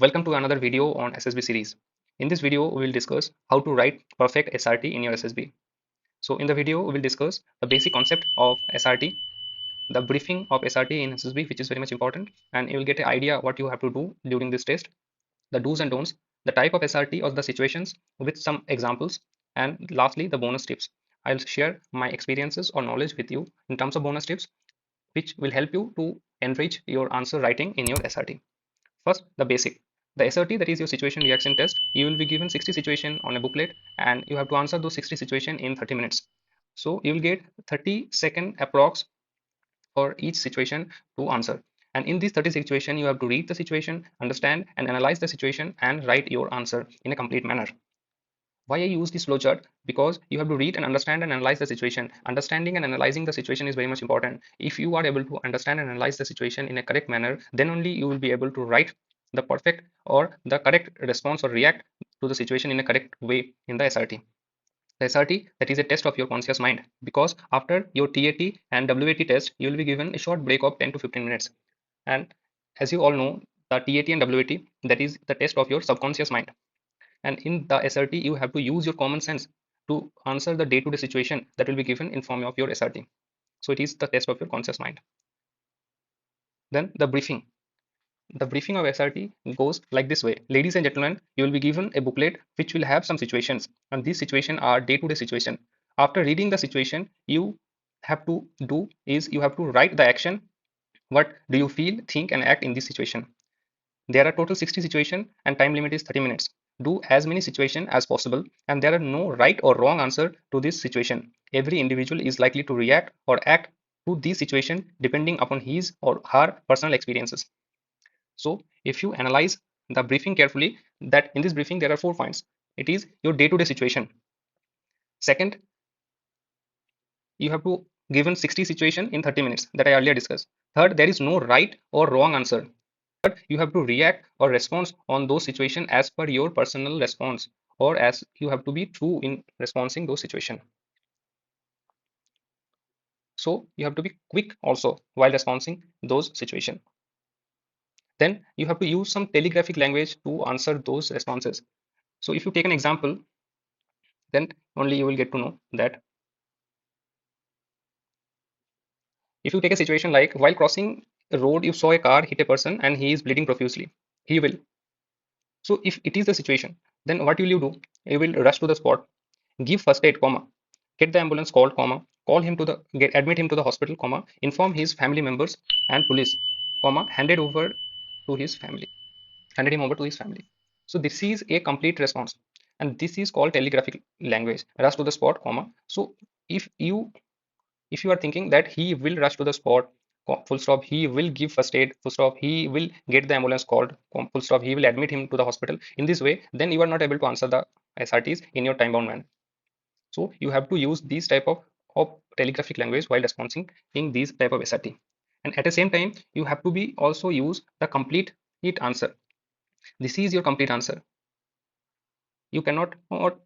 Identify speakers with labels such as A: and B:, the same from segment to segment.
A: Welcome to another video on SSB series. In this video, we will discuss how to write perfect SRT in your SSB. So in the video, we will discuss the basic concept of SRT, the briefing of SRT in SSB, which is very much important, and you will get an idea what you have to do during this test, the do's and don'ts, the type of SRT or the situations with some examples, and lastly, the bonus tips. I'll share my experiences or knowledge with you in terms of bonus tips, which will help you to enrich your answer writing in your SRT. First, the basic. The SRT, that is your situation reaction test, you will be given 60 situation on a booklet and you have to answer those 60 situation in 30 minutes. So you will get 30-second approx for each situation to answer. And in this 30 situation, you have to read the situation, understand and analyze the situation and write your answer in a complete manner. Why I use this flowchart? Because you have to read and understand and analyze the situation. Understanding and analyzing the situation is very much important. If you are able to understand and analyze the situation in a correct manner, then only you will be able to write the perfect or the correct response or react to the situation in a correct way in the SRT. The SRT, that is a test of your conscious mind, because after your TAT and WAT test, you will be given a short break of 10 to 15 minutes. And as you all know, the TAT and WAT, that is the test of your subconscious mind. And in the SRT, you have to use your common sense to answer the day-to-day situation that will be given in form of your SRT. So it is the test of your conscious mind. Then the briefing. The briefing of SRT goes like this way. Ladies and gentlemen, you will be given a booklet which will have some situations, and these situations are day-to-day situation. After reading the situation, you have to do is you have to write the action. What do you feel, think, and act in this situation? There are total 60 situations and time limit is 30 minutes. Do as many situations as possible, and there are no right or wrong answer to this situation. Every individual is likely to react or act to this situation depending upon his or her personal experiences. So if you analyze the briefing carefully, that in this briefing there are 4 points. It is your day-to-day situation. Second, you have to given 60 situation in 30 minutes that I earlier discussed. Third, there is no right or wrong answer. You have to react or respond on those situations as per your personal response, or as you have to be true in responding those situations. So you have to be quick also while responding those situations. Then you have to use some telegraphic language to answer those responses. So if you take an example, then only you will get to know that. If you take a situation like while crossing a road, you saw a car hit a person and he is bleeding profusely. He will. So if it is the situation, then what will you do? You will rush to the spot, give first aid, comma, get the ambulance called, comma, call him to the admit him to the hospital, comma, inform his family members and police, comma, handed him over to his family. So this is a complete response, and this is called telegraphic language. Rush to the spot, comma. So if you if you are thinking that he will rush to the spot, full stop, he will give first aid, full stop, he will get the ambulance called, full stop, he will admit him to the hospital, in this way, then you are not able to answer the SRTs in your time bound manner. So you have to use these type of telegraphic language while responding in these type of SRT. And at the same time, you have to be also use the complete answer. This is your complete answer. You cannot, और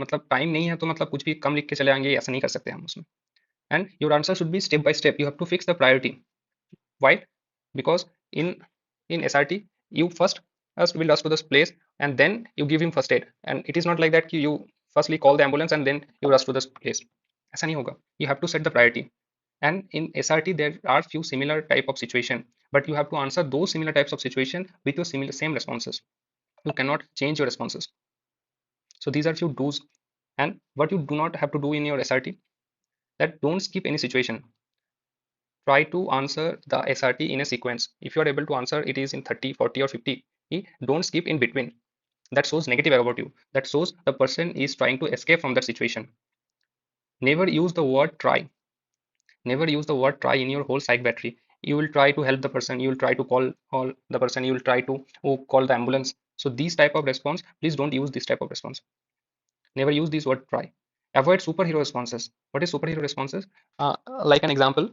A: मतलब time नहीं है तो मतलब कुछ भी कम लिख के चले आएंगे, ऐसा नहीं कर सकते हम उसमें. And your answer should be step by step. You have to fix the priority. Why? Because in SRT, you first will rush to this place and then you give him first aid. And it is not like that you firstly call the ambulance and then you rush to this place. ऐसा नहीं होगा. You have to set the priority. And in SRT, there are few similar type of situation, but you have to answer those similar types of situation with your same responses. You cannot change your responses. So these are few do's. And what you do not have to do in your SRT, that don't skip any situation. Try to answer the SRT in a sequence. If you are able to answer it is in 30, 40 or 50, don't skip in between. That shows negative about you. That shows the person is trying to escape from that situation. Never use the word try. Never use the word try in your whole psych battery. You will try to help the person. You will try to call the person. You will try to call the ambulance. So these type of response, please don't use this type of response. Never use this word try. Avoid superhero responses. What is superhero responses? Like an example,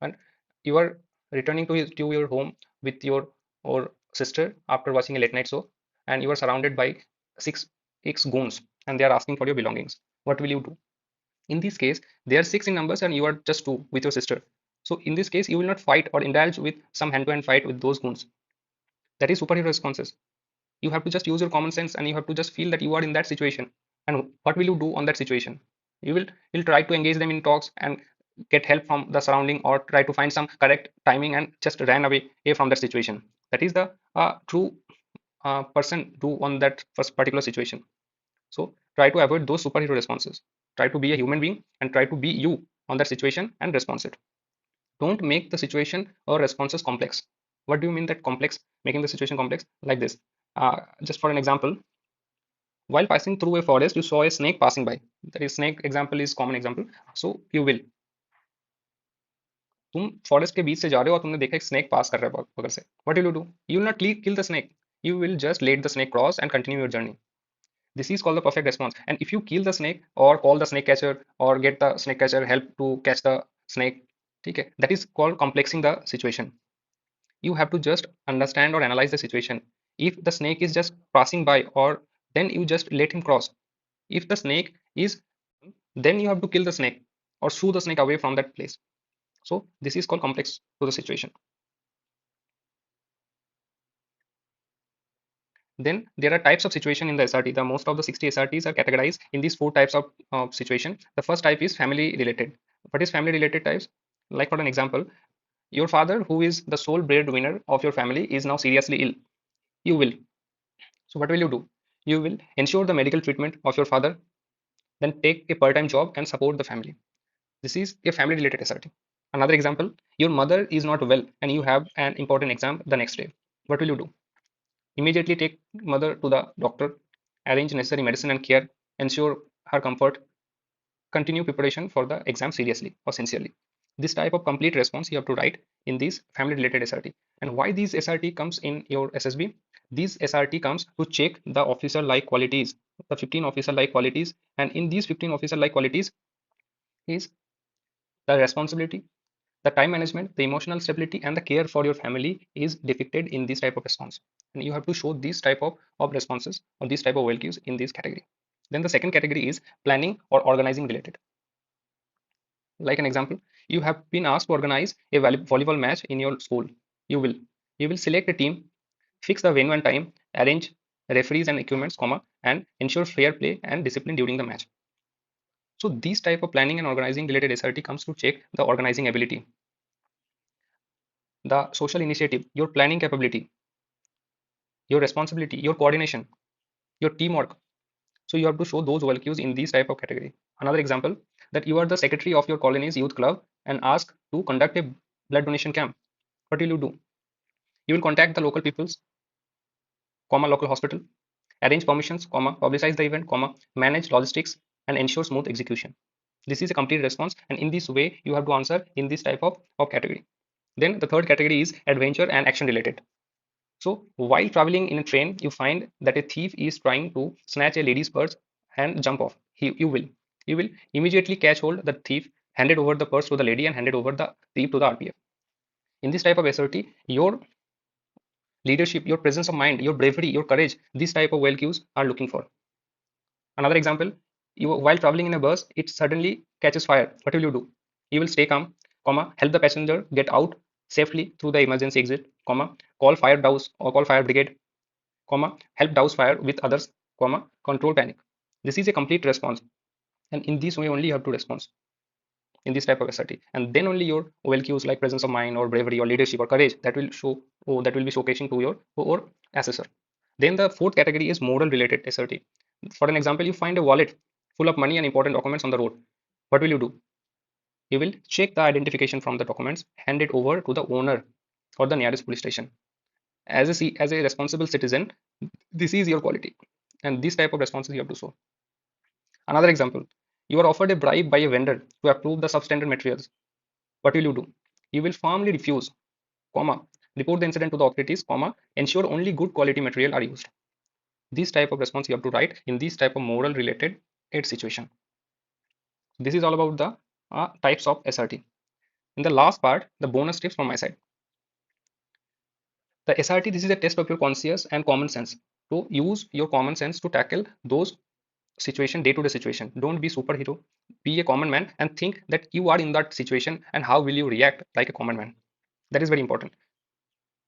A: and you are returning to your home with your or sister after watching a late night show, and you are surrounded by six goons, and they are asking for your belongings. What will you do? In this case, they are 6 in numbers, and you are just 2 with your sister. So in this case, you will not fight or indulge with some hand-to-hand fight with those goons. That is superhero responses. You have to just use your common sense and you have to just feel that you are in that situation. And what will you do on that situation? You'll try to engage them in talks and get help from the surrounding, or try to find some correct timing and just ran away from that situation. That is the true person do on that first particular situation. So try to avoid those superhero responses. Try to be a human being and try to be you on that situation and respond it. Don't make the situation or responses complex. What do you mean that complex? Making the situation complex like this. Just for an example, while passing through a forest, you saw a snake passing by. That is, snake example is common example. So you will, तुम forest के बीच से जा रहे हो और तुमने देखा एक स्नेक पास कर रहा है बगल से. What will you do? You will not kill the snake. You will just let the snake cross and continue your journey. This is called the perfect response. And if you kill the snake or call the snake catcher or get the snake catcher help to catch the snake, okay, that is called complexing the situation. You have to just understand or analyze the situation. If the snake is just passing by, or then you just let him cross. If the snake is, then you have to kill the snake or shoo the snake away from that place. So this is called complex to the situation. Then there are types of situation in the SRT. The most of the 60 SRTs are categorized in these 4 types of situation. The first type is family related. What is family related types? Like for an example, your father, who is the sole breadwinner of your family, is now seriously ill. You will. So what will you do? You will ensure the medical treatment of your father, then take a part-time job and support the family. This is a family related SRT. Another example, your mother is not well and you have an important exam the next day. What will you do? Immediately take mother to the doctor, arrange necessary medicine and care, ensure her comfort, continue preparation for the exam seriously or sincerely. This type of complete response you have to write in these family related SRT. And why these SRT comes in your SSB? These SRT comes to check the officer like qualities, the 15 officer like qualities. And in these 15 officer like qualities is the responsibility, the time management, the emotional stability, and the care for your family is depicted in this type of response. And you have to show these type of responses or these type of OLQs in this category. Then the second category is planning or organizing related. Like an example, you have been asked to organize a volleyball match in your school. You will. You will select a team, fix the venue and time, arrange referees and equipments, and ensure fair play and discipline during the match. So these type of planning and organizing related SRT comes to check the organizing ability, the social initiative, your planning capability, your responsibility, your coordination, your teamwork. So you have to show those OLQs in these type of category. Another example, that you are the secretary of your colony's youth club and asked to conduct a blood donation camp. What will you do? You will contact the local peoples, local hospital, arrange permissions, publicize the event, manage logistics, and ensure smooth execution. This is a complete response, and in this way you have to answer in this type of category. Then the third category is adventure and action related. So while traveling in a train, you find that a thief is trying to snatch a lady's purse and jump off. You will immediately catch hold the thief, hand it over the purse to the lady, and hand it over the thief to the RPF. In this type of SRT, your leadership, your presence of mind, your bravery, your courage, these type of OLQs are looking for. Another example, while traveling in a bus, it suddenly catches fire. What will you do? You will stay calm, help the passenger get out safely through the emergency exit, call fire douse or call fire brigade, help douse fire with others, control panic. This is a complete response, and in this way only you have to respond in this type of SRT, and then only your OLQs like presence of mind or bravery or leadership or courage that will show, that will be showcasing to your or assessor. Then the fourth category is moral related SRT. For an example, you find a wallet full of money and important documents on the road. What will you do? You will check the identification from the documents, hand it over to the owner or the nearest police station. As a responsible citizen, this is your quality, and this type of responses you have to show. Another example, you are offered a bribe by a vendor to approve the substandard materials. What will you do? You will firmly refuse, report the incident to the authorities, ensure only good quality material are used. This type of response you have to write in this type of moral related aid situation. This is all about the types of SRT. In the last part, the bonus tips from my side. The SRT, this is a test of your conscious and common sense. So use your common sense to tackle those situation, day-to-day situation. Don't be superhero, be a common man and think that you are in that situation and how will you react like a common man. That is very important.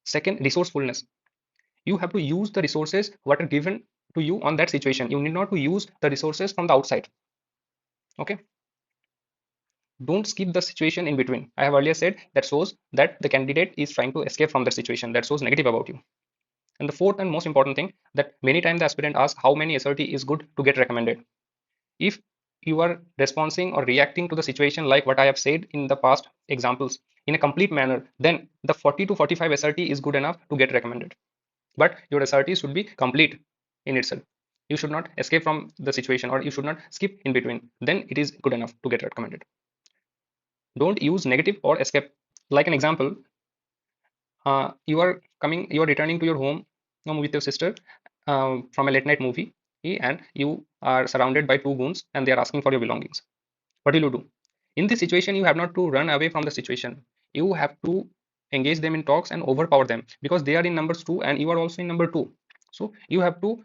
A: Second, resourcefulness. You have to use the resources what are given to you on that situation. You need not to use the resources from the outside. Okay, don't skip the situation in between. I have earlier said that shows that the candidate is trying to escape from the situation, that shows negative about you. And the fourth and most important thing, that many times the aspirant asks how many SRT is good to get recommended. If you are responding or reacting to the situation like what I have said in the past examples in a complete manner, then the 40 to 45 SRT is good enough to get recommended. But your SRT should be complete in itself. You should not escape from the situation, or you should not skip in between. Then it is good enough to get recommended. Don't use negative or escape. Like an example, you are returning to your home with your sister from a late night movie, and you are surrounded by two goons and they are asking for your belongings. What will you do? In this situation, you have not to run away from the situation. You have to engage them in talks and overpower them, because they are in numbers two and you are also in number two. So you have to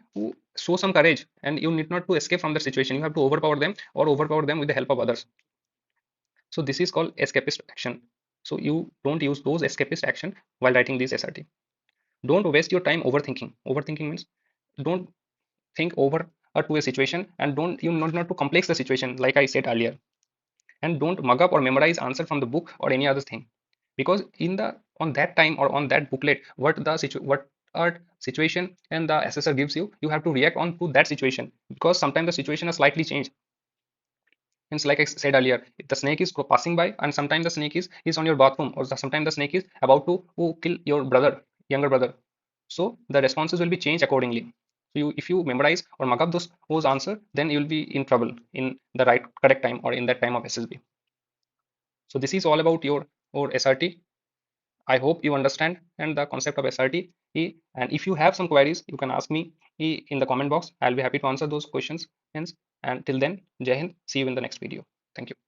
A: show some courage, and you need not to escape from the situation. You have to overpower them, or overpower them with the help of others. So this is called escapist action. So you don't use those escapist action while writing this SRT. Don't waste your time overthinking. Overthinking means don't think over to a situation, and don't you not to complex the situation like I said earlier. And don't mug up or memorize answer from the book or any other thing, because in the on that time or on that booklet what situation and the assessor gives you, you have to react on to that situation, because sometimes the situation has slightly changed. Hence, like I said earlier, if the snake is passing by, and sometimes the snake is on your bathroom, or sometimes the snake is about to kill your younger brother. So the responses will be changed accordingly. So if you memorize or mug up those answer, then you will be in trouble in the correct time, or in that time of SSB. So this is all about your SRT. I hope you understand and the concept of SRT. And if you have some queries, you can ask me in the comment box. I'll be happy to answer those questions. And till then, Jai Hind. See you in the next video. Thank you.